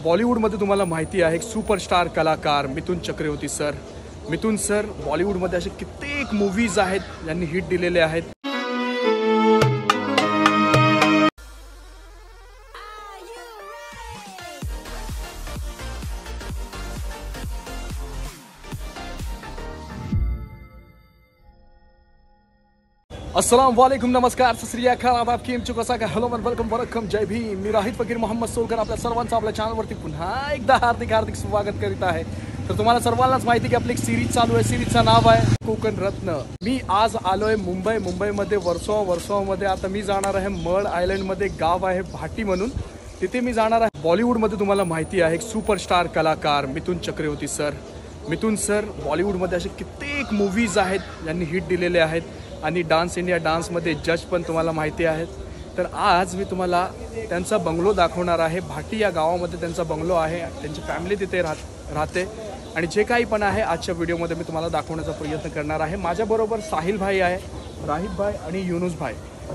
बॉलिवूडमध्ये तुम्हाला माहिती आहे एक सुपरस्टार कलाकार मिथुन चक्रवर्ती सर. मिथुन सर बॉलिवूडमध्ये असे कित्येक मूवीज आहेत ज्यांनी हिट दिलेले आहेत. अस्सलाम वालेकुम, नमस्कार, सत श्री अकाल, आदाब, केम चो, कसा का, हॅलो एंड वेलकम, जय भीम. मी राहिद फकीर मोहम्मद सोलकर आपल्या सर्वांचं आपल्या चॅनलवरती पुन्हा एकदा हार्दिक स्वागत करीत आहे. तर तुम्हाला सर्वांनाच माहिती की आपली एक सिरीज चालू आहे. सिरीजचं नाव आहे कोकण रत्न. मी आज आलोय मुंबईमध्ये वर्सोवामध्ये. आता मी जाणार आहे मळ आयलंडमध्ये, गाव आहे भाटी म्हणून, तिथे मी जाणार आहे. बॉलिवूडमध्ये तुम्हाला माहिती आहे एक सुपरस्टार कलाकार मिथुन चक्रवर्ती सर. मिथुन सर बॉलिवूडमध्ये असे कित्येक मूवीज आहेत ज्यांनी हिट दिलेले आहेत आणि डान्स इंडिया डान्समध्ये जज पण तुम्हाला माहिती आहेत. तर आज मी तुम्हाला त्यांचा बंगलो दाखवणार आहे. भाटी या गावामध्ये त्यांचा बंगलो आहे. त्यांची फॅमिली तिथे राहते आणि जे काही पण आहे आजच्या व्हिडिओमध्ये मी तुम्हाला दाखवण्याचा प्रयत्न करणार आहे. माझ्याबरोबर साहिल भाई आहे, राहिद भाई आणि युनुस भाई.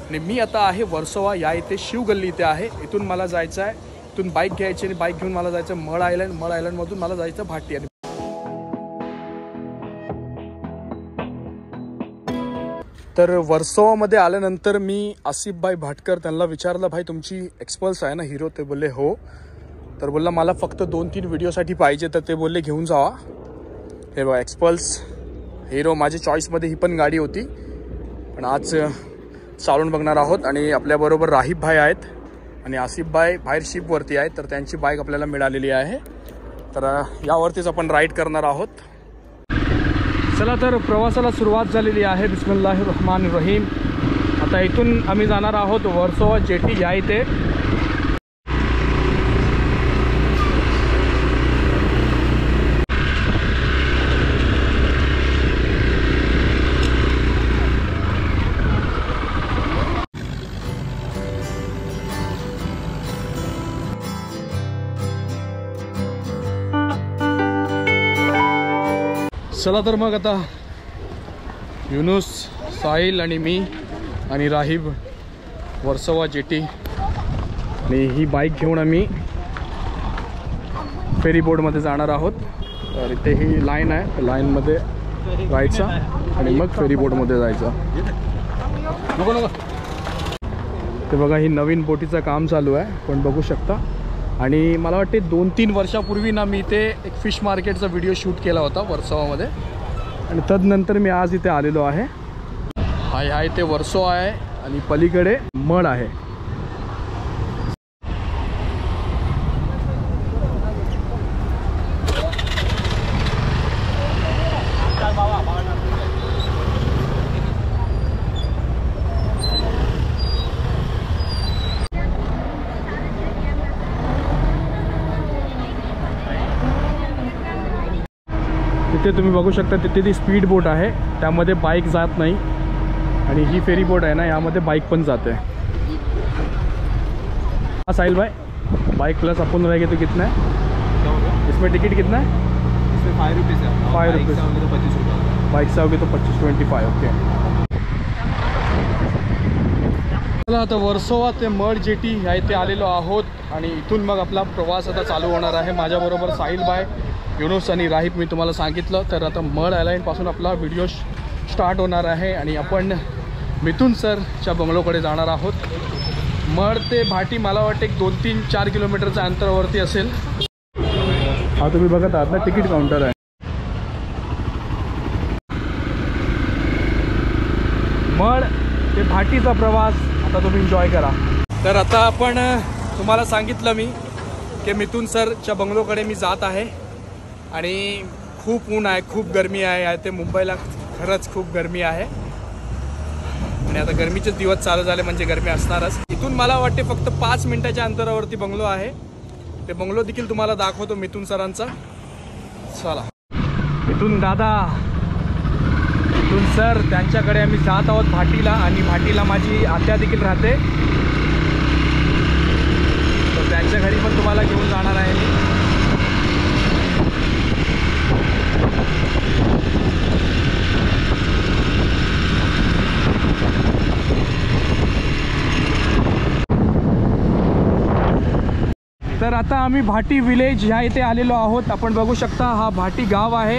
आणि मी आता आहे वर्सोवा या इथे शिवगल्ली इथे आहे. इथून मला जायचं आहे, इथून बाईक घ्यायची आणि बाईक घेऊन मला जायचं मळ आयलंडमधून मला जायचं भाटी. आणि तर वर्सोवामध्ये आल्यानंतर मी आसिफभाई भाटकर त्यांना विचारलं, भाई तुमची एक्सपल्स आहे ना हिरो? ते बोलले हो. तर बोलला मला फक्त 2-3 व्हिडिओसाठी पाहिजे. तर ते बोलले घेऊन जावा. हे बघा एक्सपल्स हिरो माझी चॉईसमध्ये ही पण गाडी होती, पण आज चालून बघणार आहोत. आणि आपल्याबरोबर राहिब भाई आहेत आणि आसिफभाई बाहेर शिपवरती आहेत. तर त्यांची बाईक आपल्याला मिळालेली आहे. तर यावरतीच आपण राईड करणार आहोत. चला तर प्रवासाला सुरुवात झालेली आहे. बिस्मिल्लाहिर्रहमानिर्रहीम. आता इथून आम्ही जाणार आहोत वर्सोवा जेटी या इथे. चला तर मग आता युनुस, साहिल आणि मी आणि राहिब वर्सोवा जेटी आणि ही बाईक घेऊन आम्ही फेरी बोटमध्ये जाणार आहोत. तर इथे ही लाईन आहे, लाईनमध्ये जायचं आणि मग फेरी बोटमध्ये जायचं. ते बघा ही नवीन बोटीचं काम चालू आहे, पण बघू शकता. आणि मला वाटते 2-3 वर्षापूर्वी ना मी इथे एक फिश मार्केटचा व्हिडिओ शूट केला होता वर्सोवामध्ये. आणि तदनंतर मी आज इथे आलेलो आहे. हा इथे वर्सोवा आहे आणि पलीकडे मळ आहे. तिथे तुम्ही बघू शकता, तिथे ती स्पीड बोट आहे, त्यामध्ये बाईक जात नाही. आणि ही फेरी बोट आहे ना, यामध्ये बाईक पण जाते. हाँ साहिल भाई, बाइक प्लस अपन रहेगा तो कितना है इसमें? टिकट कितना है इसमें? 5 रुपीज़ है. 5 रुपीज़. 25 रुपये. बाईक से आओगे तो 25-25. ओके. चला आता वर्सोवा ते मळ जेटी ह्या इथे आलेलो आहोत आणि इथून मग आपला प्रवास आता चालू होणार आहे. माझ्याबरोबर साहिल भाई, युनुस आणि राहिब मी तुम्हाला सांगितलं. तर आता मळ आयलंडपासून आपला व्हिडिओ स्टार्ट होणार आहे आणि आपण मिथुन सरच्या बंगलोकडे जाणार आहोत. मळ ते भाटी मला वाटते 2-3-4 किलोमीटरच्या अंतरावरती असेल. हा तुम्ही बघत आहात ना, तिकीट काउंटर आहे. मळ ते भाटीचा प्रवास आता तुम्ही एन्जॉय करा. तर आता आपण तुम्हाला सांगितलं मी की मिथुन सरच्या बंगलोकडे मी जात आहे. आणि खूप ऊन आहे, खूप गरमी आहे. ते मुंबईला खरंच खूप गरमी आहे आणि आता गरमीचेच दिवस चालू झाले म्हणजे गरमी असणारच. इथून मला वाटते फक्त 5 मिनिटाच्या अंतरावरती बंगलो आहे. ते बंगलो देखील तुम्हाला दाखवतो मिथुन सरांचा. चला. मिथुन दादा, मिथुन सर त्यांच्याकडे आम्ही जात आहोत भाटीला. आणि भाटीला माझी आत्या देखील राहते, तर त्यांच्या घरी पण तुम्हाला घेऊन जाणार आहे मी. तर आता आम्ही भाटी विलेज ह्या इथे आलेलो आहोत. आपण बघू शकता हा भाटी गाव आहे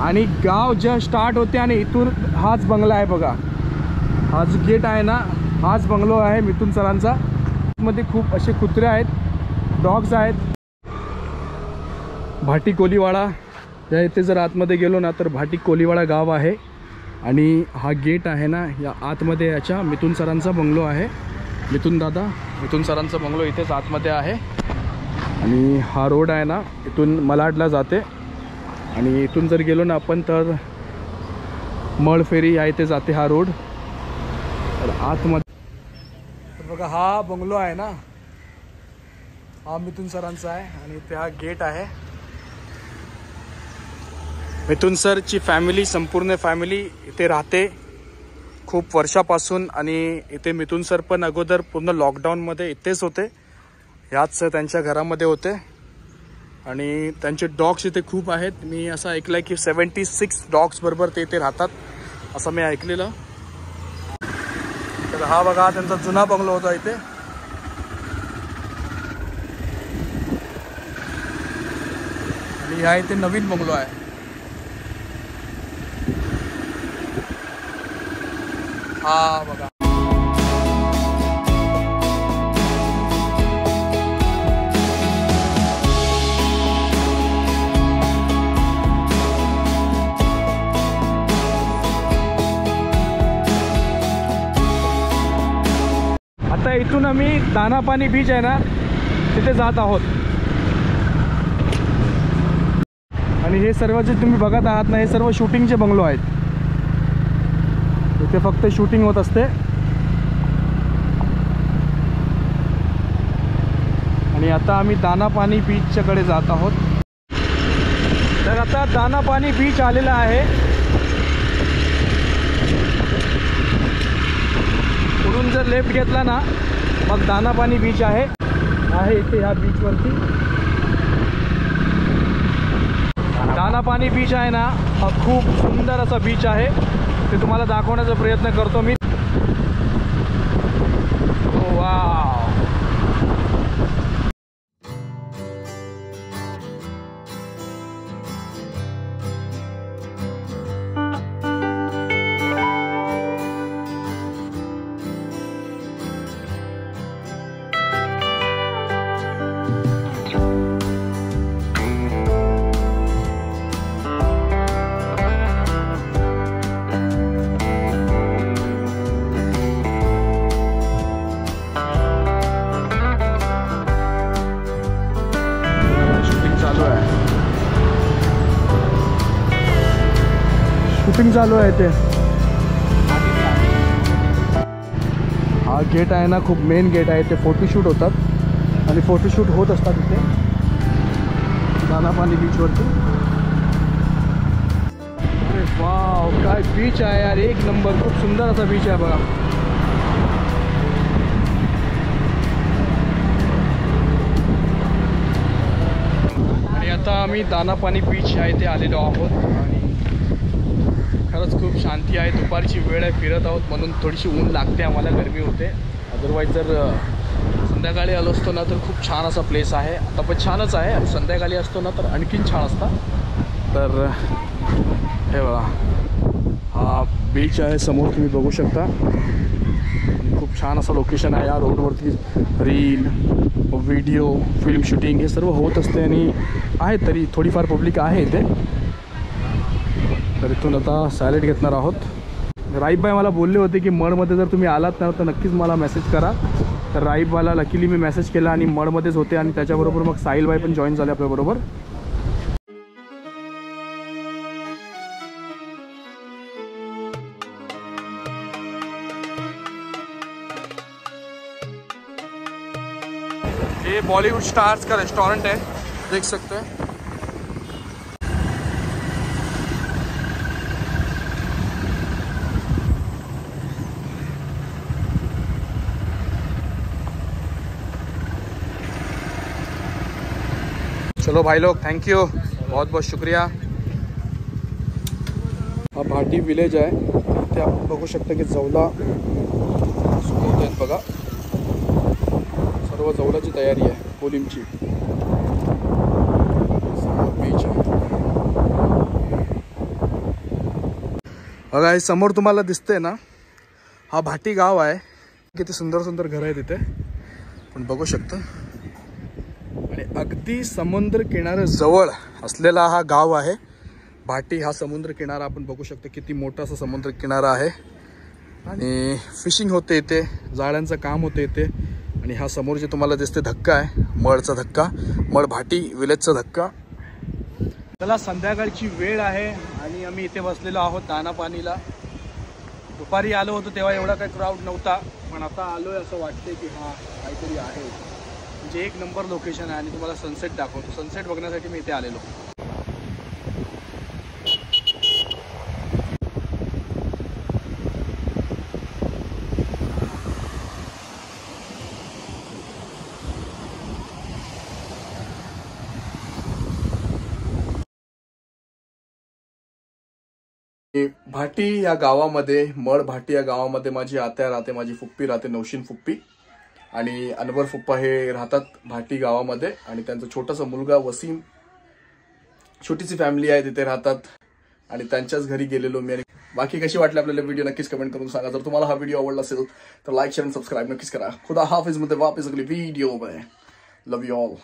आणि गाव जे स्टार्ट होते आणि इथून हाच बंगला आहे बघा. हा जो गेट आहे ना हाच बंगलो आहे मिथुन सरांचा. मध्ये खूप असे कुत्रे आहेत, डॉग्स आहेत. भाटी कोलीवाडा या इथे जर आतमध्ये गेलो ना तर भाटी कोलीवाडा गाव आहे आणि हा गेट आहे ना या आतमध्ये याच्या मिथुन सरांचा बंगलो आहे. मिथुन सरांचा बंगलो इथेच आतमध्ये आहे आणि हा रोड आहे ना इथून मलाडला जाते आणि इथून जर गेलो ना आपण तर मळफेरी या इथे जाते हा रोड. तर आतमध्ये बघा हा बंगलो आहे ना हा मिथुन सरांचा आहे आणि इथे हा गेट आहे. मिथुन सरची फॅमिली संपूर्ण फॅमिली इथे राहते खूप वर्षापासून आणि इथे मिथुन सर पण अगोदर पूर्ण लॉकडाऊनमध्ये इथेच होते. ह्याच त्यांच्या घरामध्ये होते आणि त्यांचे डॉग्स इथे खूप आहेत. मी असं ऐकलं की 76 डॉग्स बरोबर ते इथे राहतात असं मी ऐकलेलं. तर हा बघा त्यांचा जुना बंगलो होता इथे. आणि हा इथे नवीन बंगलो आहे. हा बघा आता इथून आम्ही दानापानी बीच आहे ना तिथे जात आहोत आणि हे सर्व जे तुम्ही बघत आहात ना हे सर्व शूटिंगचे बंगलो आहेत. इथे फक्त शूटिंग होत असते आणि आता आम्ही दानापानी बीचच्याकडे जात आहोत. तर आता दानापानी बीच आलेला आहे. पुढून जर लेफ्ट घेतला ना मग दानापानी बीच आहे इथे ह्या बीचवरती. दानापानी बीच आहे ना हा खूप सुंदर असा बीच आहे. ते तुम्हाला दाखवण्याचा प्रयत्न करतो मी. वाव शूटिंग चालू आहे ते. हा गेट आहे ना खूप मेन गेट आहे. ते फोटोशूट होतात आणि फोटोशूट होत असतात इथे दानापानी बीचवरती. अरे वाव काय बीच आहे यार, एक नंबर. खूप सुंदर असा बीच आहे बघा. आणि आता आम्ही दानापानी बीच आहे इथे आलेलो आहोत आणि खरंच खूप शांती आहे. दुपारची वेळ आहे, फिरत आहोत म्हणून थोडीशी ऊन लागते आम्हाला, गरमी होते. अदरवाईज जर संध्याकाळी आलो असतो ना तर खूप छान असा प्लेस आहे. आता पण छानच आहे आणि संध्याकाळी असतो ना तर आणखीन छान असता. तर हे बघा हा बीच आहे समोर तुम्ही बघू शकता. खूप छान असं लोकेशन आहे. या रोडवरती रील व्हिडिओ फिल्म शूटिंग हे सर्व होत असते आणि आहे तरी थोडीफार पब्लिक आहे इथे. तर इथून आता सॅलेड घेणार आहोत. राईफबाई मला बोलले होते की मडमध्ये जर तुम्ही आलात ना तर नक्कीच मला मेसेज करा. तर राईफबाईला लकीली मी मेसेज केला आणि मडमध्येच होते आणि त्याच्याबरोबर मग साहिलबाई पण जॉईन झाले आपल्याबरोबर. ये बॉलीवुड स्टार्स का रेस्टोरेंट है, देख सकते हैं. चलो भाई लोग, थैंक यू, बहुत बहुत शुक्रिया. हा भाटी विलेज आहे. इथे आपण बघू शकता की जवला सुकवत आहेत बघा. सर्व जवलाची तयारी आहे. कोलिमची बीच आहे. बघा हे समोर तुम्हाला दिसतंय ना, हा भाटी गाव आहे. किती सुंदर सुंदर घर आहेत इथे पण बघू शकता. आणि अगदी समुद्र किनाऱ्याजवळ असलेला हा गाव आहे भाटी. हा समुद्र किनारा आपण बघू शकतो, किती मोठा असा समुद्र किनारा आहे. आणि फिशिंग होते इथे, जाळ्यांचं काम होते इथे. आणि हा समोर जे तुम्हाला दिसते धक्का आहे, मळचा धक्का, मळ भाटी विलेजचा धक्का. चला संध्याकाळची वेळ आहे आणि आम्ही इथे बसलेलो आहोत दाना पाणीला. दुपारी आलो होतो तेव्हा एवढा काही क्राऊड नव्हता, पण आता आलोय असं वाटतंय की हा काहीतरी आहे. म्हणजे एक नंबर लोकेशन आहे. आणि तुम्हाला सनसेट दाखवतो. सनसेट बघण्यासाठी मी इथे आलेलो. भाटी या गावामध्ये, मळ भाटी या गावामध्ये माझी आत्या राहते, माझी फुप्पी राहते, नौशीन फुप्पी. आणि अनवर फुप्पा हे राहतात भाटी गावामध्ये. आणि त्यांचा छोटासा मुलगा वसीम, छोटीशी फॅमिली आहे तिथे राहतात. आणि त्यांच्याच घरी गेलेलो मी. आणि बाकी कशी वाटली आपल्याला व्हिडिओ नक्कीच कमेंट करून सांगा. जर तुम्हाला हा व्हिडिओ आवडला असेल तर लाईक शेअर आणि सबस्क्राईब नक्कीच करा. खुदा हाफिज मध्ये वापस अगली व्हिडिओ में. Love you all.